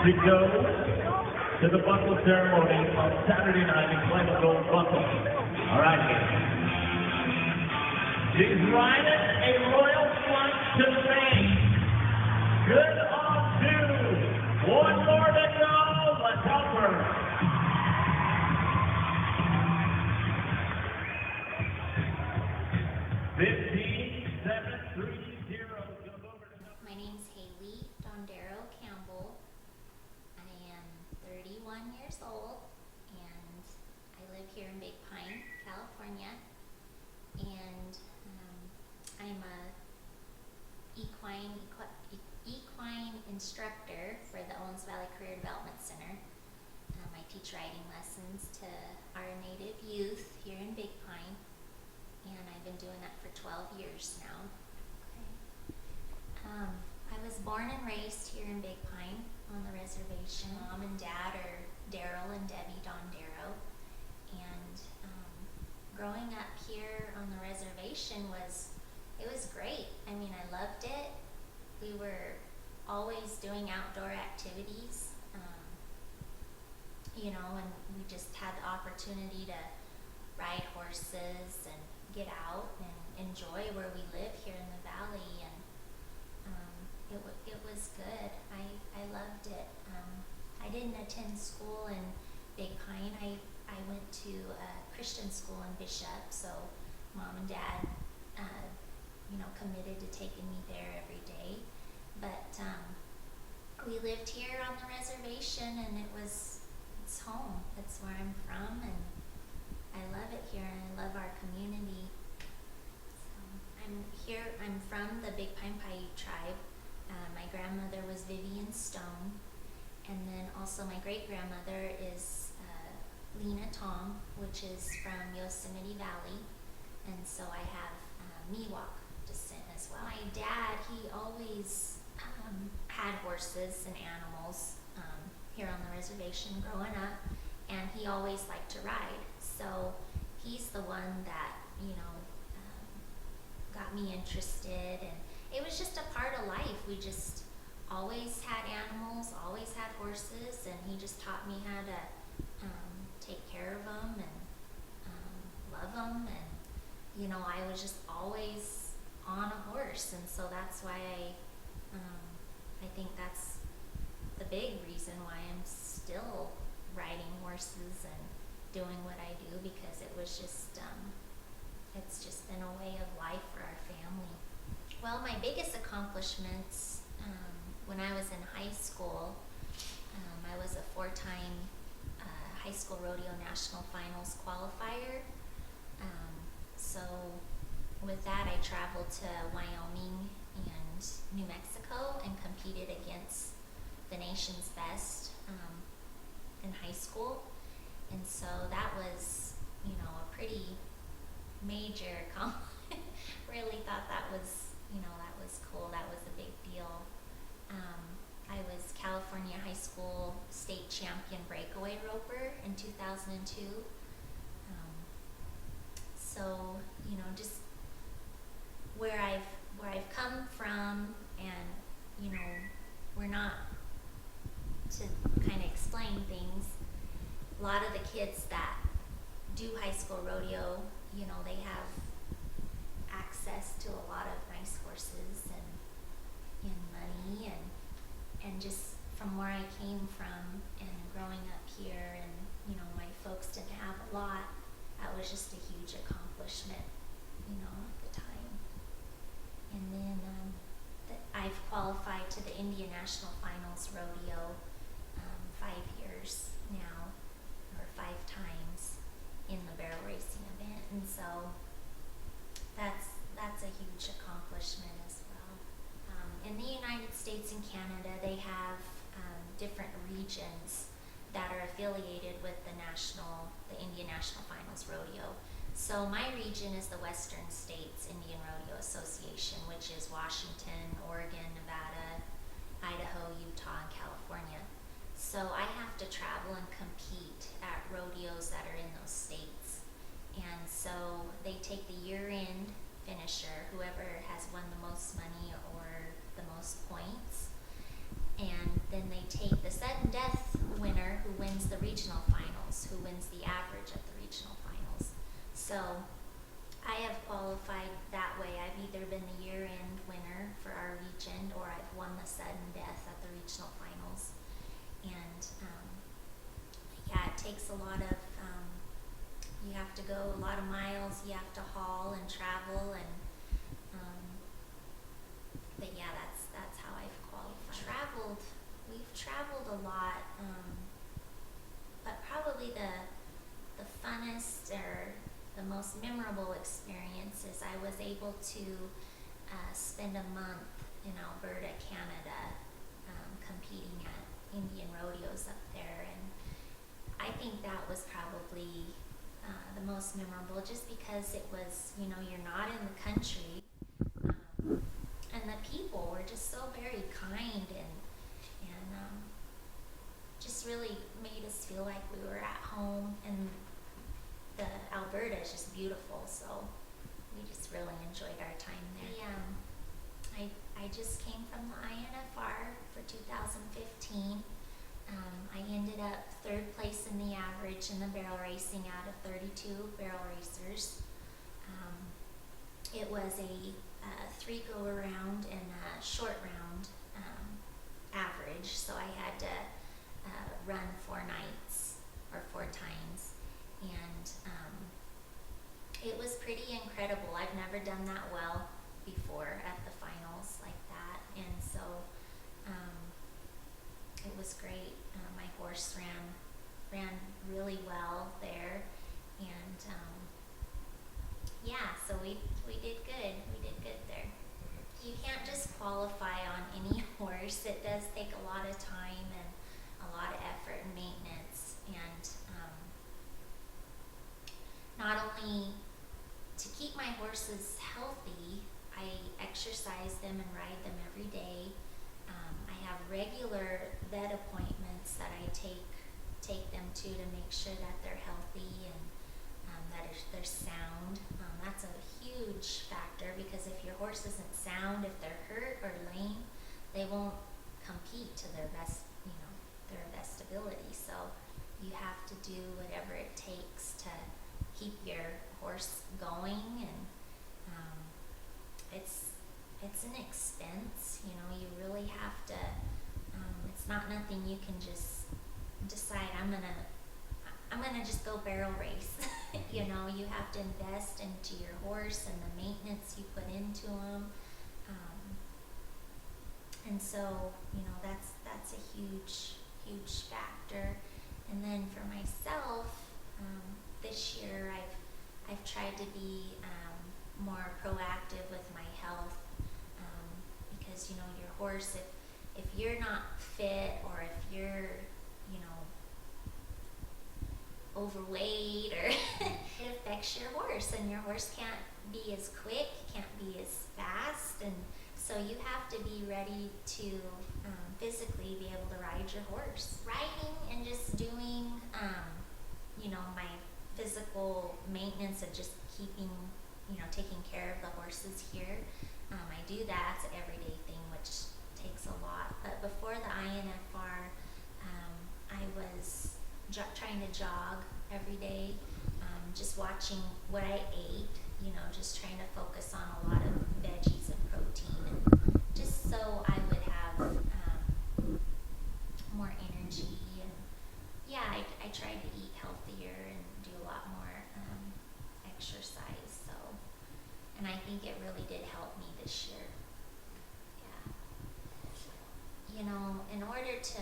to go to the buckle ceremony on Saturday night and claim a gold buckle. All right, she's riding a royal flush to fame. Good on two. One more to go. Let's help her. My name's Hayley Dondero Campbell. I am 31 years old and I live here in Big Pine, California. And I'm a equine instructor for the Owens Valley Career Development Center. I teach riding lessons to our native youth here in Big Pine. And I've been doing that for 12 years now. I was born and raised here in Big Pine on the reservation. Mom and Dad are Daryl and Debbie Dondero. And growing up here on the reservation was great. I mean, I loved it. We were always doing outdoor activities, and we just had the opportunity to ride horses and get out and enjoy where we live here in the valley, and it was good. I loved it. I didn't attend school in Big Pine. I went to a Christian school in Bishop, so Mom and Dad committed to taking me there every day. But we lived here on the reservation, and it's home. It's where I'm from, and I love it here, and I love our community. So I'm from the Big Pine Paiute tribe. My grandmother was Vivian Stone, and then also my great-grandmother is Lena Tong, which is from Yosemite Valley, and so I have Miwok descent as well. My dad, he always had horses and animals here on the reservation growing up, and he always liked to ride. So he's the one that, got me interested, and it was just a part of life. We just always had animals, always had horses, and he just taught me how to take care of them and love them, and I was just always on a horse, and so that's why I think that's the big reason why I'm still riding horses and doing what I do, because it was just it's just been a way of life for our family. Well, my biggest accomplishments when I was in high school, I was a 4-time high school rodeo national finals qualifier. So with that, I traveled to Wyoming and New Mexico and competed against the nation's best in high school. And so that was, a pretty major accomplishment. Really thought that was cool. That was a big deal. I was California High School State Champion Breakaway Roper in 2002. So, just where I've come from, and, we're not to kind of explain things. A lot of the kids that do high school rodeo, they have access to a lot of nice horses and money, and just from where I came from and growing up here, and my folks didn't have a lot. That was just a huge accomplishment, at the time. And then I've qualified to the Indian National Finals Rodeo 5 years now, or 5 times in the barrel racing event, and so that's a huge accomplishment as well. In the United States and Canada, they have different regions that are affiliated with the Indian National Finals Rodeo. So my region is the Western States Indian Rodeo Association, which is Washington, Oregon, Nevada, Idaho, Utah, and California. So I have to travel and compete at rodeos that are in those states. And so they take the year-end finisher, whoever has won the most money or the most points, and then they take the second wins the regional finals, who wins the average at the regional finals. So I have qualified that way. I've either been the year-end winner for our region, or I've won the sudden death at the regional finals. And yeah, it takes a lot of, you have to go a lot of miles, you have to haul and travel, and but yeah, that's how I've qualified. We've traveled a lot, but probably the funnest or the most memorable experience is I was able to spend a month in Alberta, Canada, competing at Indian rodeos up there, and I think that was probably the most memorable, just because it was, you're not in the country, and the people were just so very kind and just really made us feel like we were at home, and the Alberta is just beautiful, so we just really enjoyed our time there. I just came from the INFR for 2015. I ended up third place in the average in the barrel racing out of 32 barrel racers. It was a 3-go-around and a short round average, so I had to run 4 nights or 4 times, and it was pretty incredible. I've never done that well before at the finals like that, and so it was great. My horse ran really well there, and yeah, so we did good. We did good there. You can't just qualify on any horse. It does take a lot of time and a lot of effort and maintenance, and not only to keep my horses healthy, I exercise them and ride them every day. I have regular vet appointments that I take them to make sure that they're healthy and that they're sound. That's a huge factor, because if your horse isn't sound, if they're hurt or lame, they won't compete to their best ability. So you have to do whatever it takes to keep your horse going, and it's an expense. You really have to. It's not nothing you can just decide. I'm gonna just go barrel race. You have to invest into your horse and the maintenance you put into them, and so that's a huge factor. And then for myself, this year I've tried to be more proactive with my health, because your horse, if you're not fit, or if you're overweight, or it affects your horse, and your horse can't be as quick, can't be as fast, and so you have to be ready to physically be able to ride your horse. Riding and just doing my physical maintenance of just keeping, taking care of the horses here. I do that. It's an everyday thing, which takes a lot. But before the INFR, I was trying to jog every day, just watching what I ate, just trying to focus on a lot of veggies and protein, and just so I would have more energy. And yeah, I tried to eat healthier and do a lot more exercise. So, and I think it really did help me this year. Yeah. In order to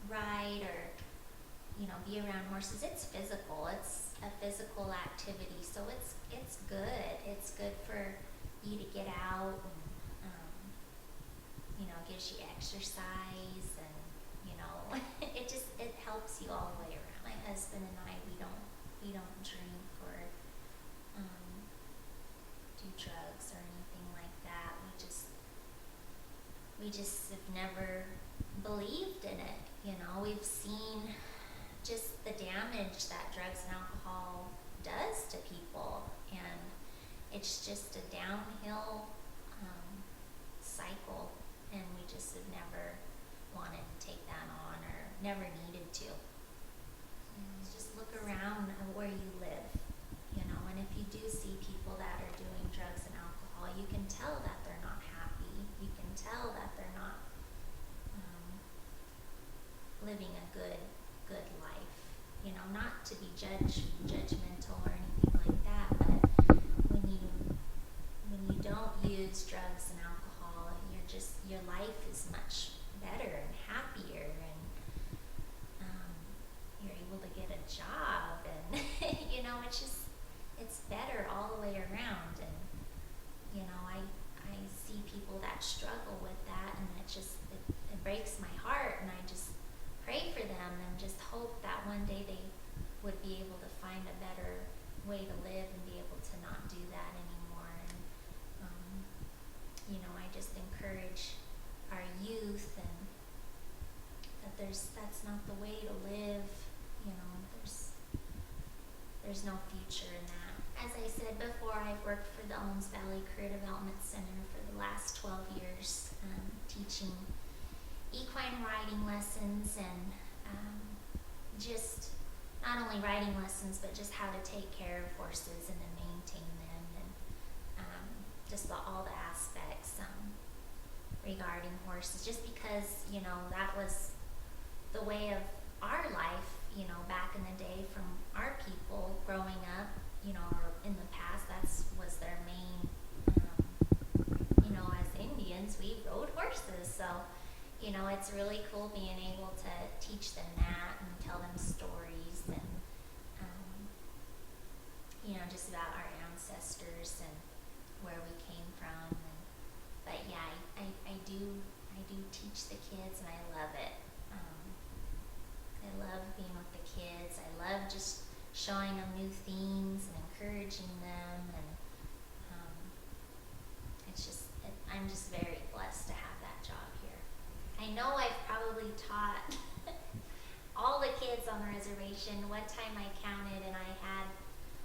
ride or be around horses, it's physical. It's a physical activity, so it's good. It's good for you to get out, and gives you exercise, and it helps you all the way around. My husband and I, we don't drink or do drugs or anything like that. We just have never believed in it. We've seen just the damage that drugs and alcohol does to people, and it's just a downhill cycle, and we just have never wanted to take that on or never needed to. Just look around where you live, and if you do see people that are doing drugs and alcohol, you can tell that they're not happy. You can tell that they're not living a good life. Not to be judgmental or anything like that, but when you don't use drugs and alcohol, your life is much better and happier, and you're able to get a job, and it's better all the way around. And I see people that struggle with that, and it breaks my heart, and I just pray for them and just hope that one day they would be able to find a better way to live and be able to not do that anymore. And I just encourage our youth, and that that's not the way to live. There's no future in that. As I said before, I've worked for the Owens Valley Career Development Center for the last 12 years, teaching equine riding lessons, and just not only riding lessons, but just how to take care of horses and to maintain them, and just all the aspects regarding horses, just because that was the way of our life back in the day, from our people growing up, or in the past. That was their main, as Indians, we rode horses, so it's really cool being able to teach them that and tell them stories, and just about our ancestors and where we came from. But yeah, I do teach the kids, and I love it. I love being with the kids. I love just showing them new things and encouraging them, and I'm just very blessed to have that job here. I know I've probably taught all the kids on the reservation. One time I counted, and I had,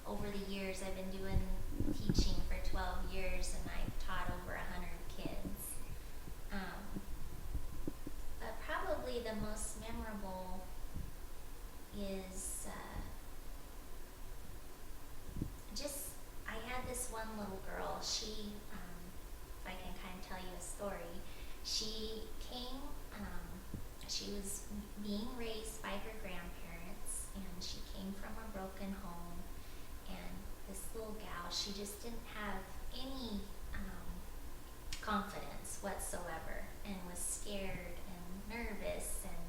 over the years, I've been doing teaching for 12 years, and I've taught over 100 kids. But probably the most memorable is I had this one little girl. She, if I can kind of tell you a story, she came, she was being raised by her grandparents, and she came from a broken home, and this little gal, she just didn't have any confidence whatsoever, and was scared and nervous, and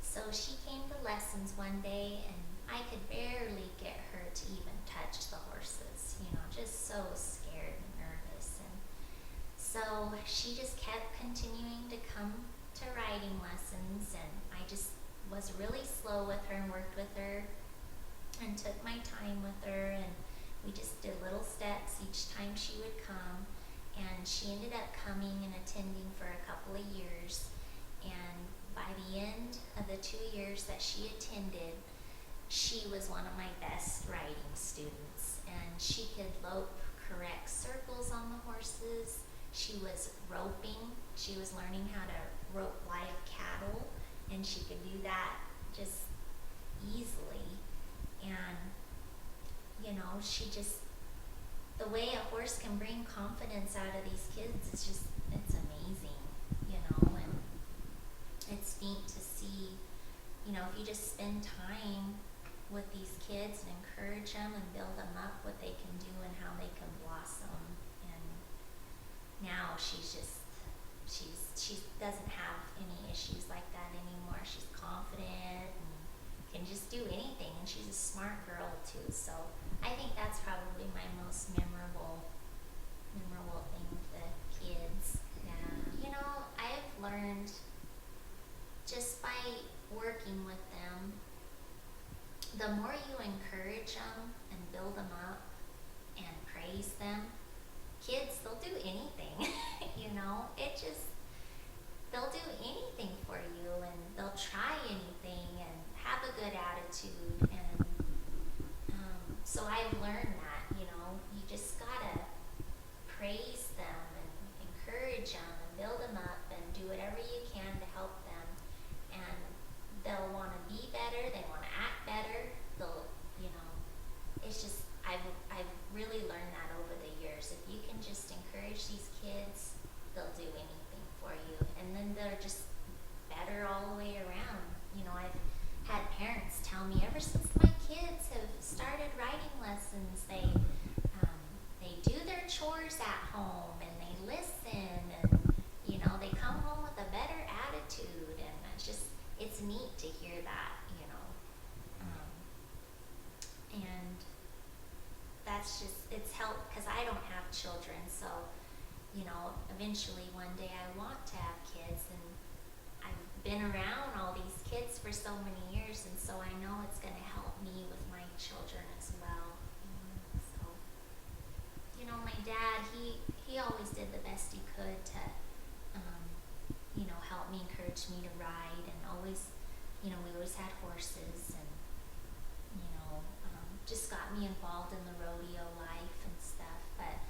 so she came to lessons one day, and I could barely get her to even touch the horses, just so scared and nervous. And so she just kept continuing to come to riding lessons, and I just was really slow with her and worked with her and took my time with her, and we just did little steps each time she would come. And she ended up coming and attending for a couple of years, and by the end of the 2 years that she attended, she was one of my best riding students, and she could lope correct circles on the horses. She was roping. She was learning how to rope live cattle, and she could do that just easily. And she just, the way a horse can bring confidence out of these kids is just, it's amazing, and it's neat to see, if you just spend time with these kids and encourage them and build them up, what they can do and how they can blossom. And now she doesn't have any issues like that anymore. She's confident and can just do anything, and she's a smart girl too. So I think that's probably my most memorable thing with the kids. Yeah. I've learned just by working with them, the more you encourage them and build them up and praise them, kids, they'll do anything. They'll do anything for you, and they'll try anything and have a good attitude. And so I've learned that, you just gotta praise them and encourage them and build them up and do whatever you can to help them, and they'll better all the way around. You know, I've had parents tell me ever since my kids have started riding lessons, they do their chores at home and they listen, and you know, they come home with a better attitude, and it's neat to hear that, you know. And it's helped because I don't have children, so you know, eventually one day I want to have kids, and I've been around all these kids for so many years, and so I know it's going to help me with my children as well. So, you know, my dad, he always did the best he could to, you know, help me, encourage me to ride, and always, you know, we always had horses, and, you know, just got me involved in the rodeo life and stuff. But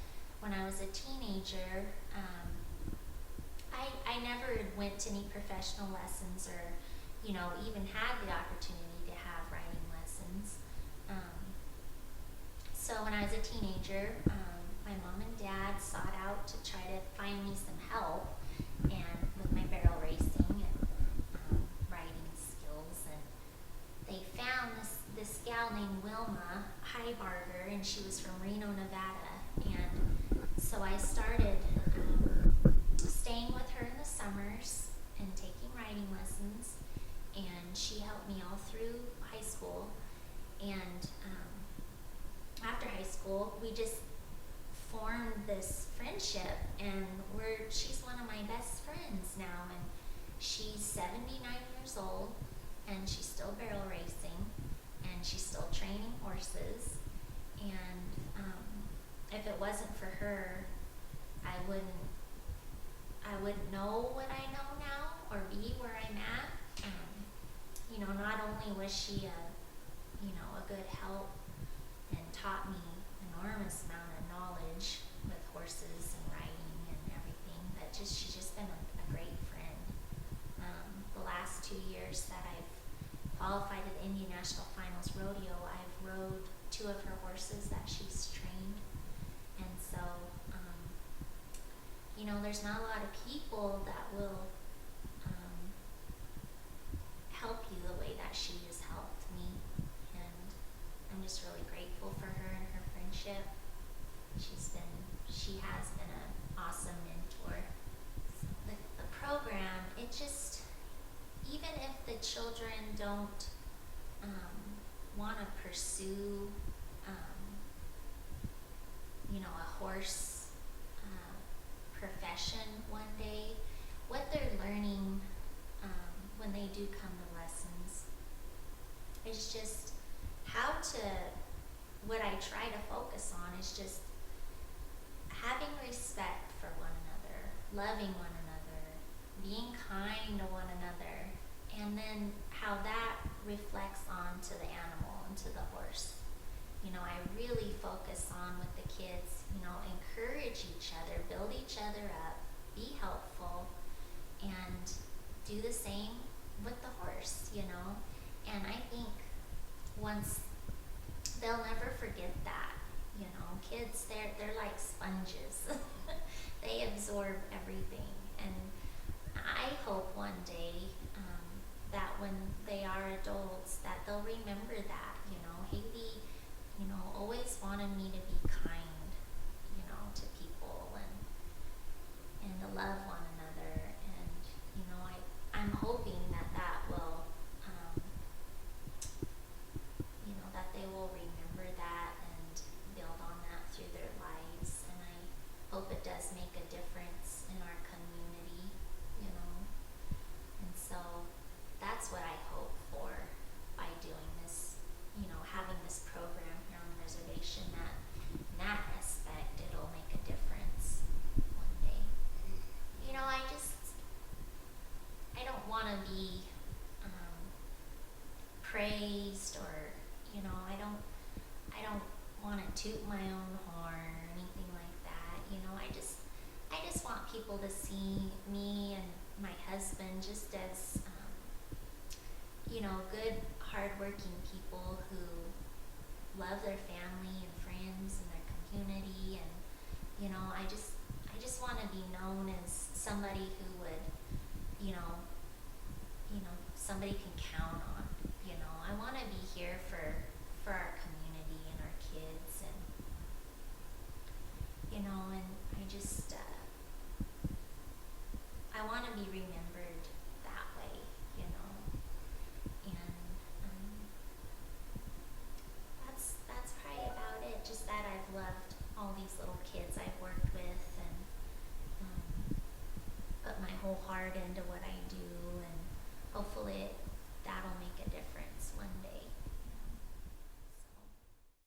when I was a teenager, I never went to any professional lessons or, you know, even had the opportunity to have riding lessons. So when I was a teenager, my mom and dad sought out to try to find me some help and with my barrel racing and riding skills. And they found this gal named Wilma Highbarger, and she was from Reno, Nevada. And so I started staying with her in the summers and taking riding lessons, and she helped me all through high school. And after high school, we just formed this friendship, and she's one of my best friends now, and she's 79 years old, and she's still barrel racing, and she's still training horses. And if it wasn't for her, I wouldn't know what I know now or be where I'm at. You know, not only was she a good help and taught me enormous amount of knowledge with horses and riding and everything, but she's just been a great friend. The last 2 years that I've qualified at the Indian National Finals Rodeo, I've rode 2 of her horses that she's trained. And so, you know, there's not a lot of people that will help you the way that she has helped me. And I'm just really grateful for her and her friendship. She has been an awesome mentor. The program, it just, even if the children don't want to pursue, you know, a horse profession one day, what they're learning when they do come to lessons is just what I try to focus on is just having respect for one another, loving one another, being kind to one another, and then how that reflects onto the animal and to the horse. You know, I really focus on with the kids, you know, encourage each other, build each other up, be helpful, and do the same with the horse, you know. And I think once they'll never forget that, you know. Kids, they're like sponges. They absorb everything. And I hope one day that when they are adults that they'll remember that, you know. Hayley, you know, always wanted me to be kind, you know, to people and to love one another. And, you know, I'm hoping that will, you know, that they will remember that and build on that through their lives. And I hope it does make a difference in our community, you know. And so that's what I hope for by doing this, you know, having this program here on the reservation, that in that aspect it'll make a difference one day. You know, I don't want to be praised, or, you know, I don't want to toot my own horn or anything like that. You know, I just want people to see me and my husband just as you know, good, hardworking people who love their family and friends and their community. And, you know, I just want to be known as somebody who would, you know, somebody can count on. I want to be here for our community and our kids, and I just I want to be remembered that way, and that's probably about it. Just that I've loved all these little kids I've worked with, and put my whole heart into what I do, and hopefully it